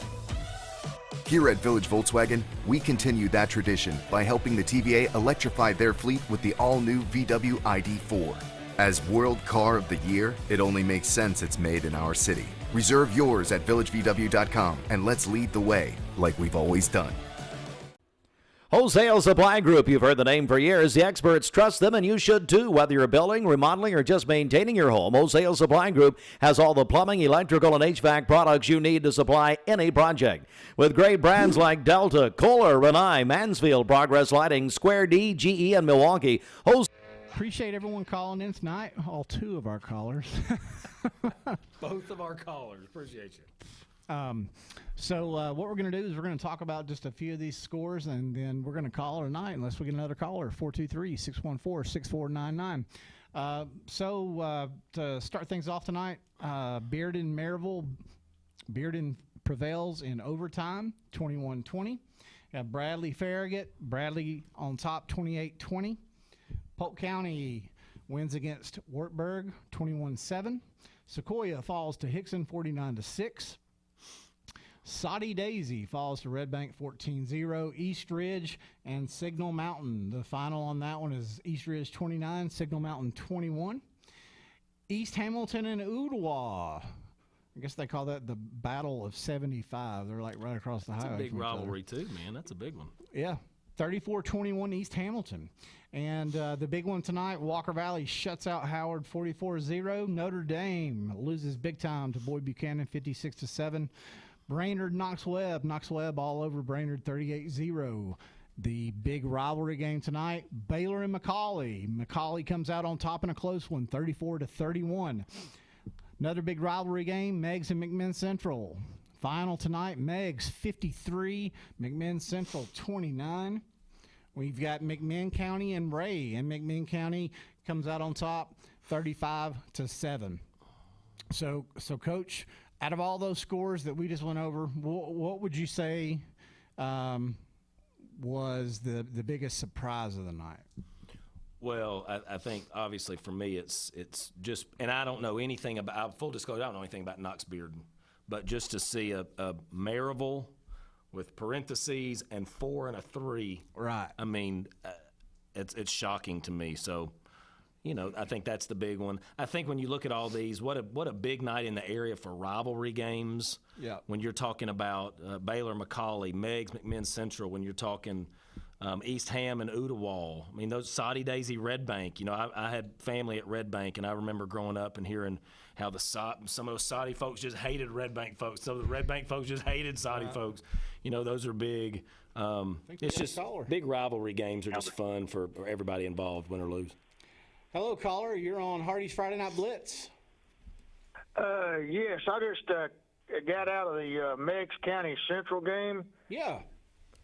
Here at Village Volkswagen, we continue that tradition by helping the TVA electrify their fleet with the all-new VW ID4. As World Car of the Year, it only makes sense it's made in our city. Reserve yours at villagevw.com and let's lead the way like we've always done. Wholesale Supply Group, you've heard the name for years. The experts trust them, and you should too. Whether you're building, remodeling, or just maintaining your home, Wholesale Supply Group has all the plumbing, electrical, and HVAC products you need to supply any project. With great brands like Delta, Kohler, Rinnai, Mansfield, Progress Lighting, Square D, GE, and Milwaukee. Appreciate everyone calling in tonight. All two of our callers. Both of our callers. Appreciate you. So what we're going to do is we're going to talk about just a few of these scores, and then we're going to call it a night unless we get another caller, 423-614-6499. To start things off tonight, Bearden-Maryville. Bearden prevails in overtime, 21-20. Bradley-Farragut. Bradley on top, 28-20. Polk County wins against Wartburg, 21-7. Sequoia falls to Hickson, 49-6. Soddy Daisy falls to Red Bank 14-0. East Ridge and Signal Mountain. The final on that one is East Ridge 29, Signal Mountain 21. East Hamilton and Ooltewah. I guess they call that the Battle of 75. They're like right across the highway. That's a big rivalry too, man. That's a big one. Yeah. 34-21 East Hamilton. And the big one tonight, Walker Valley shuts out Howard 44-0. Notre Dame loses big time to Boyd Buchanan 56-7. Brainerd Knox Webb all over Brainerd 38-0. The big rivalry game tonight, Baylor and McCallie. McCallie comes out on top in a close one, 34-31. Another big rivalry game, Meigs and McMinn Central. Final tonight, Meigs 53, McMinn Central 29. We've got McMinn County and Ray, and McMinn County comes out on top 35-7. So Coach, out of all those scores that we just went over, what would you say was the biggest surprise of the night? Well, I think obviously for me it's just, and I don't know anything about, full disclosure, I don't know anything about Knox Bearden, but just to see a Maryville with parentheses and 4 and a 3, right? I mean, it's shocking to me. So, you know, I think that's the big one. I think when you look at all these, what a big night in the area for rivalry games. Yeah. When you're talking about Baylor, McCallie, Meigs, McMinn Central, when you're talking East Ham and Ooltewah. I mean, those Soddy Daisy, Red Bank. You know, I had family at Red Bank, and I remember growing up and hearing how some of those Soddy folks just hated Red Bank folks. Some of the Red Bank folks just hated Soddy folks. You know, those are big. It's just big rivalry games are just fun for everybody involved, win or lose. Hello, caller. You're on Hardee's Friday Night Blitz. Yes, I just got out of the Meigs County Central game. Yeah.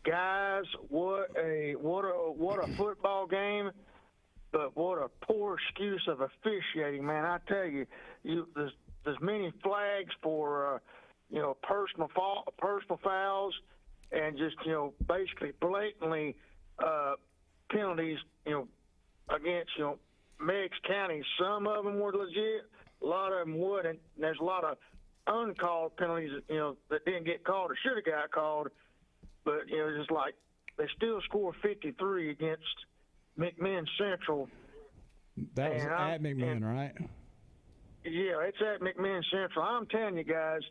Guys, what a football game, but what a poor excuse of officiating, man. I tell you, there's many flags for personal fouls and just, basically blatantly penalties, against, Meigs County. Some of them were legit, a lot of them wouldn't. And there's a lot of uncalled penalties, that didn't get called or should have got called. But, just like they still scored 53 against McMinn Central. That was at McMinn, right? Yeah, it's at McMinn Central. I'm telling you guys,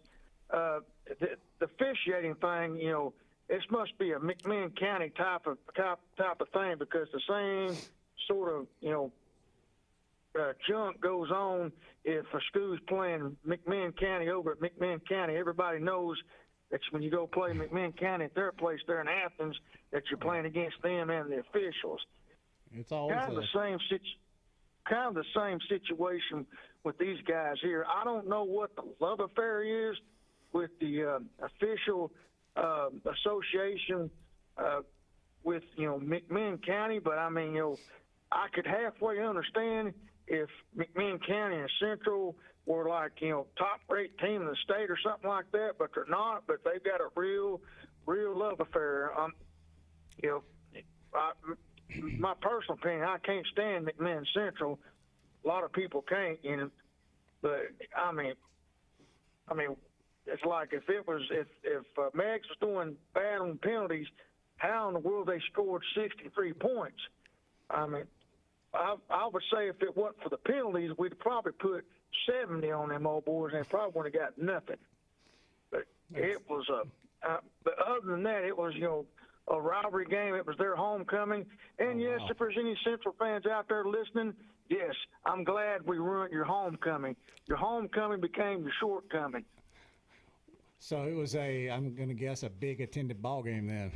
the officiating thing, this must be a McMinn County type of thing, because the same sort of, junk goes on if a school's playing McMinn County over at McMinn County. Everybody knows that when you go play McMinn County at their place there in Athens, that you're playing against them and the officials. It's always kind of the same situation with these guys here. I don't know what the love affair is with the official association with McMinn County, but I mean, I could halfway understand if McMinn County and Central were like, top-rate team in the state or something like that, but they're not. But they've got a real love affair. My personal opinion, I can't stand McMinn Central. A lot of people can't, but I mean, it's like if Meigs was doing bad on penalties, how in the world they scored 63 points? I mean, I would say if it wasn't for the penalties, we'd probably put 70 on them old boys, and they probably wouldn't have got nothing. But it was but other than that, it was a rivalry game. It was their homecoming, and yes, if there's any Central fans out there listening, yes, I'm glad we ruined your homecoming. Your homecoming became your shortcoming. So it was I'm going to guess, a big attended ball game then.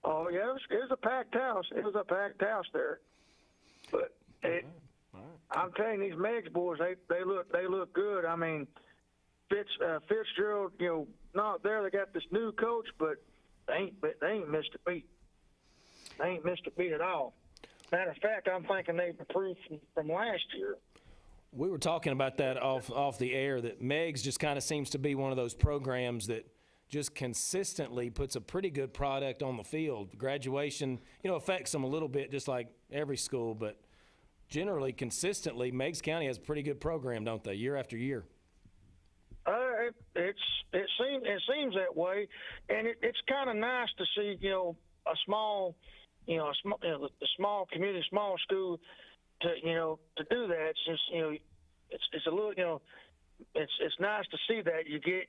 Oh, yeah, it was a packed house. It was a packed house there. But I'm telling you, these Meigs boys, they look good. I mean, Fitzgerald, not there. They got this new coach, but they ain't missed a beat. They ain't missed a beat at all. Matter of fact, I'm thinking they've improved from last year. We were talking about that off the air, that Meigs just kind of seems to be one of those programs that just consistently puts a pretty good product on the field. Graduation, affects them a little bit, just like every school, but generally, consistently, Meigs County has a pretty good program, don't they, year after year? It seems that way, and it's kind of nice to see a small community, small school to do that. It's just it's a little it's nice to see that you get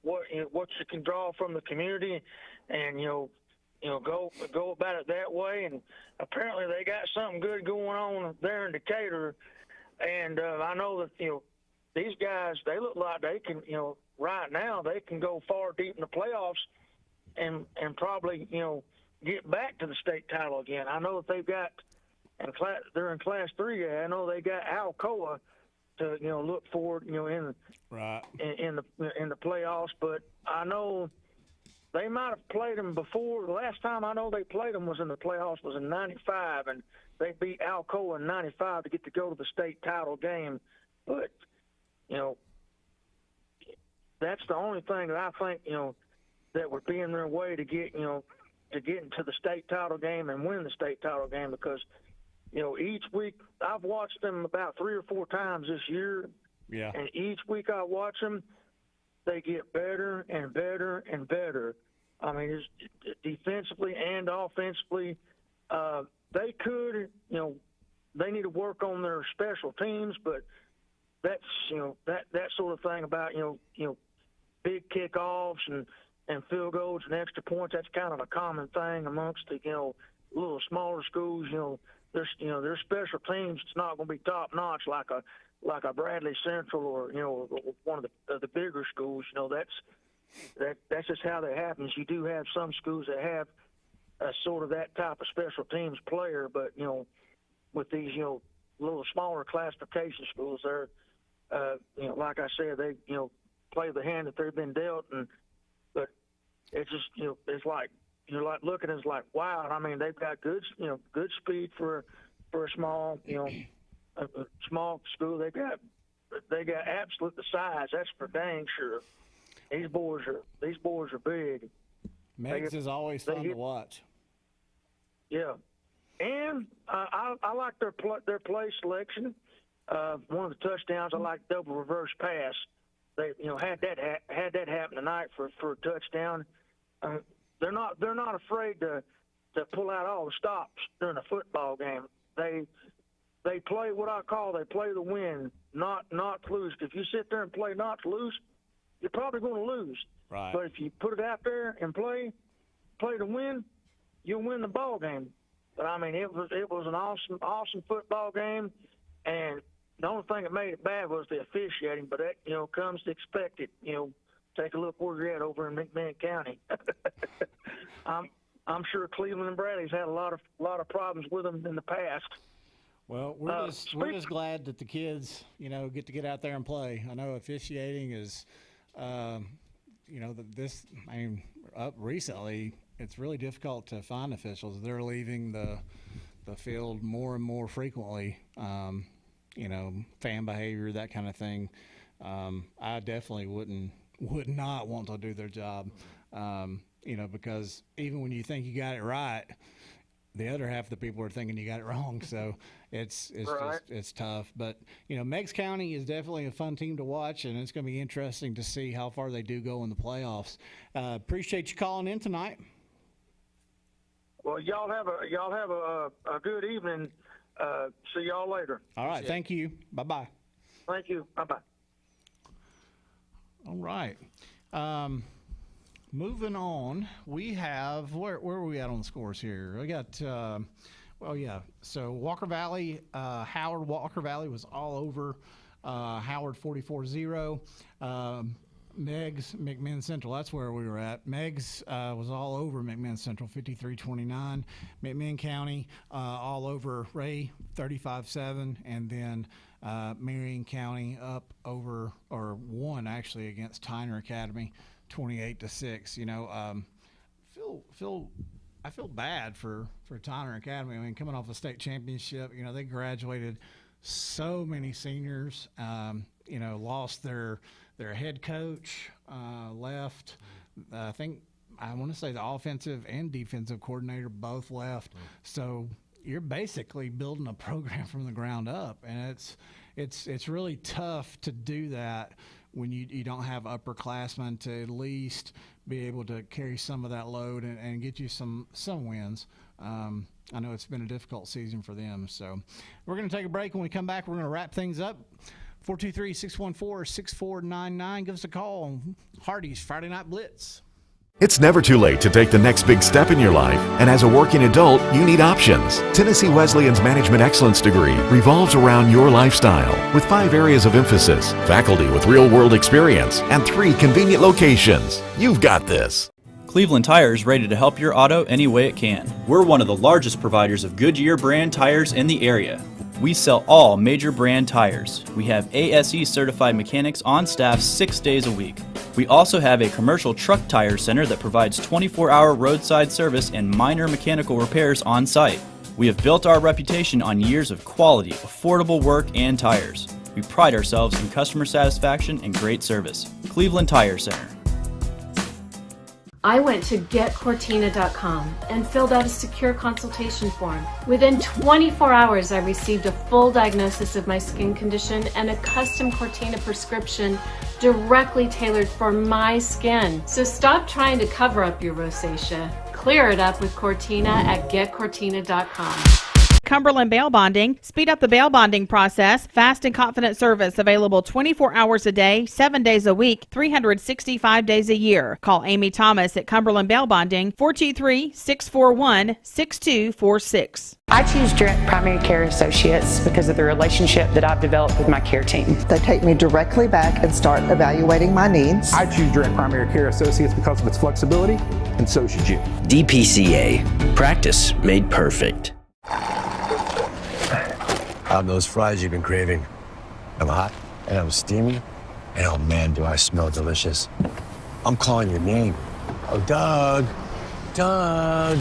what you can draw from the community, and go about it that way. And apparently they got something good going on there in Decatur, and I know that these guys, they look like they can right now they can go far deep in the playoffs and probably get back to the state title again. I know that they've got they're in Class 3. I know they got Alcoa to look forward in the playoffs, but I know they might have played them before. The last time I know they played them was in the playoffs was in '95, and they beat Alcoa in '95 to get to go to the state title game. But that's the only thing that I think that would be in their way to get into the state title game and win the state title game, because each week I've watched them about 3 or 4 times this year. Yeah. And each week I watch them, they get better and better and better. I mean, it's defensively and offensively, they could, they need to work on their special teams, but that's, that sort of thing about, big kickoffs and field goals and extra points. That's kind of a common thing amongst the, little smaller schools. Their special teams, it's not going to be top notch like a Bradley Central or one of the bigger schools. That's just how that happens. You do have some schools that have sort of that type of special teams player, but with these little smaller classification schools, they're like I said, they play the hand that they've been dealt, but it's just it's like you're like looking at it, it's like, wow. I mean, they've got good speed for a small a small school. They got absolute the size. That's for dang sure. These boys are big. Megs is always fun to watch. Yeah, and I like their play selection. One of the touchdowns, I like double reverse pass. They had that happen tonight for a touchdown. They're not afraid to pull out all the stops during a football game. They play what I call they play to win, not to lose. If you sit there and play not to lose, you're probably going to lose. Right. But if you put it out there and play to win, you'll win the ball game. But I mean, it was an awesome football game, and the only thing that made it bad was the officiating. But that comes to expected. Take a look where you're at over in McMinn County. I'm sure Cleveland and Bradley's had a lot of problems with them in the past. Well, we're just glad that the kids, get to get out there and play. I know officiating is, up recently, it's really difficult to find officials. They're leaving the field more and more frequently. Fan behavior, that kind of thing. I definitely would not want to do their job. Because even when you think you got it right, the other half of the people are thinking you got it wrong. So it's right. It's tough. But Meigs County is definitely a fun team to watch, and it's going to be interesting to see how far they do go in the playoffs. Appreciate you calling in tonight. Well, y'all have a good evening. See y'all later. All right. Thank you. Bye-bye. Thank you. Bye-bye. All right. Moving on, we have where are we at on the scores here? We got so Walker Valley, Howard Walker Valley was all over Howard 44-0. Meigs McMinn Central, that's where we were at. Meigs was all over McMinn Central 53-29. McMinn County all over Ray 35-7, and then Marion County up over or won actually against Tyner Academy 28-6. I feel bad for Tyner Academy. I mean, coming off a state championship, they graduated so many seniors. Lost their head coach, left. I want to say the offensive and defensive coordinator both left. So you're basically building a program from the ground up, and it's really tough to do that when you don't have upperclassmen to at least be able to carry some of that load and get you some wins. I know it's been a difficult season for them. So we're going to take a break. When we come back, we're going to wrap things up. 423-614-6499. Give us a call on Hardee's Friday Night Blitz. It's never too late to take the next big step in your life, and as a working adult, you need options. Tennessee Wesleyan's Management Excellence degree revolves around your lifestyle with 5 areas of emphasis, faculty with real-world experience, and 3 convenient locations. You've got this. Cleveland Tire is ready to help your auto any way it can. We're one of the largest providers of Goodyear brand tires in the area. We sell all major brand tires. We have ASE certified mechanics on staff 6 days a week. We also have a commercial truck tire center that provides 24-hour roadside service and minor mechanical repairs on site. We have built our reputation on years of quality, affordable work and tires. We pride ourselves in customer satisfaction and great service. Cleveland Tire Center. I went to getcortina.com and filled out a secure consultation form. Within 24 hours, I received a full diagnosis of my skin condition and a custom Cortina prescription directly tailored for my skin. So stop trying to cover up your rosacea. Clear it up with Cortina at getcortina.com. Cumberland Bail Bonding. Speed up the bail bonding process. Fast and confident service available 24 hours a day, 7 days a week, 365 days a year. Call Amy Thomas at Cumberland Bail Bonding, 423-641-6246. I choose Direct Primary Care Associates because of the relationship that I've developed with my care team. They take me directly back and start evaluating my needs. I choose Direct Primary Care Associates because of its flexibility, and so should you. DPCA. Practice made perfect. How's those fries you've been craving? I'm hot, and I'm steamy, and oh man, do I smell delicious. I'm calling your name. Oh, Doug. Doug.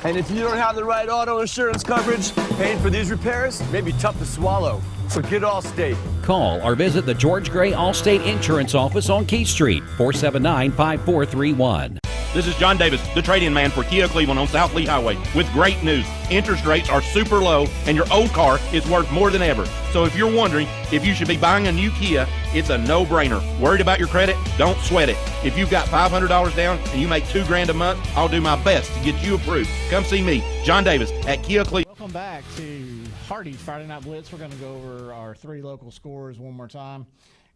And if you don't have the right auto insurance coverage, paying for these repairs may be tough to swallow. So get Allstate. Call or visit the George Gray Allstate Insurance Office on Key Street, 479-5431. This is John Davis, the trade-in man for Kia Cleveland on South Lee Highway, with great news. Interest rates are super low, and your old car is worth more than ever. So if you're wondering if you should be buying a new Kia, it's a no-brainer. Worried about your credit? Don't sweat it. If you've got $500 down and you make $2,000 a month, I'll do my best to get you approved. Come see me, John Davis, at Kia Cleveland. Welcome back to Hardee's Friday Night Blitz. We're going to go over our 3 local scores one more time,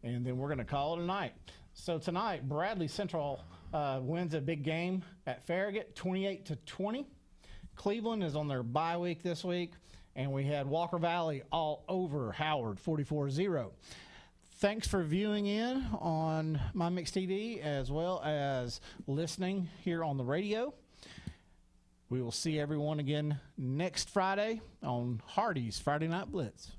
and then we're going to call it a night. So tonight, Bradley Central wins a big game at Farragut, 28-20. Cleveland is on their bye week this week, and we had Walker Valley all over Howard, 44-0. Thanks for viewing in on MyMix TV as well as listening here on the radio. We will see everyone again next Friday on Hardee's Friday Night Blitz.